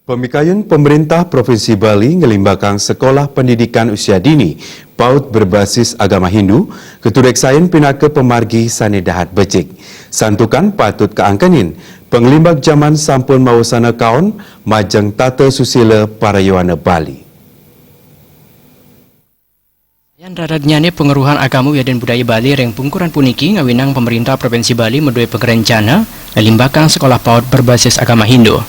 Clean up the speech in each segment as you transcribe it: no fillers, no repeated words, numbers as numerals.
Pemikayun pemerintah Provinsi Bali ngelimbakang sekolah pendidikan usia dini PAUD berbasis agama Hindu ketureksain pinaka pemargi sanedahat becik. Santukan patut keangkenin, penglimbak zaman sampun mawasana kaon majeng tata susila Parayuana Bali. Yang raradnya pengeruhan agama dan budaya Bali reng pungkuran puniki ngawinang pemerintah Provinsi Bali medue pengerencana ngelimbakang sekolah PAUD berbasis agama Hindu.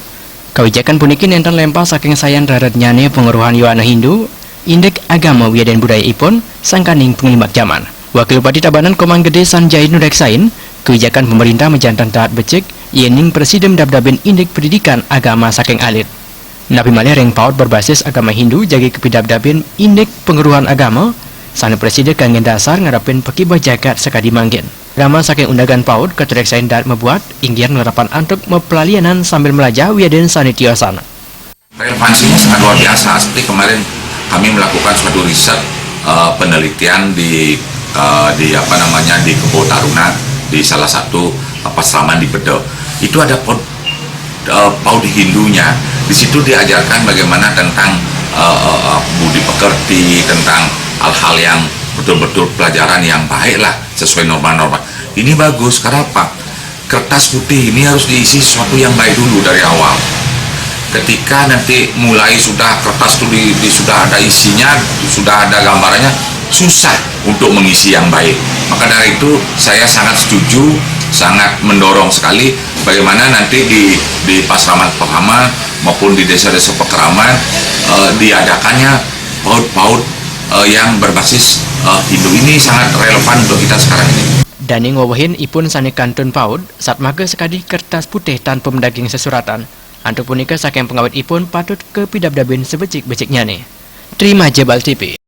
Kebijakan puniki nenten lempah saking sayan raradnyane pengeruhan Yohana Hindu, indek agama dan budaya ipun sangkaning penglimbak zaman. Wakil Bupati Tabanan Komang Gede Sanjay Nureksain, kebijakan pemerintah menjantan taat becek, yening presiden dabdabin indek pendidikan agama saking alit. Nabi malih reng PAUD berbasis agama Hindu jagi kepidabdabin indek pengeruhan agama, sana presiden kangen dasar ngarapin pekibah jagat sekadi manggen. Agama saking undangan PAUD ketureksain daat membuat inggian ngerapan antuk mempelalianan sambil melajah wiaden sanitiosan. Relevansinya sangat luar biasa. Seperti kemarin kami melakukan suatu riset penelitian di Kebo Taruna di salah satu pasraman di Bedo. Itu ada PAUD Hindunya. Di situ diajarkan bagaimana tentang budi pekerti, tentang hal-hal yang betul-betul pelajaran yang baik lah sesuai norma-norma. Ini bagus karena apa? Kertas putih ini harus diisi sesuatu yang baik dulu dari awal. Ketika nanti mulai sudah kertas itu sudah ada isinya, sudah ada gambarannya, susah untuk mengisi yang baik. Maka dari itu saya sangat setuju, sangat mendorong sekali bagaimana nanti di pasraman pertama maupun di desa-desa pekeraman diadakannya PAUD yang berbasis Hindu. Ini sangat relevan untuk kita sekarang ini. Dani ngawahin ipun sane kantun PAUD saat maga sekadi kertas putih tanpa mendaging sesuratan. Antuk punika saking pengawet ipun patut ke pidabdabin sebecik-beciknya nih. Terima Jebal TV.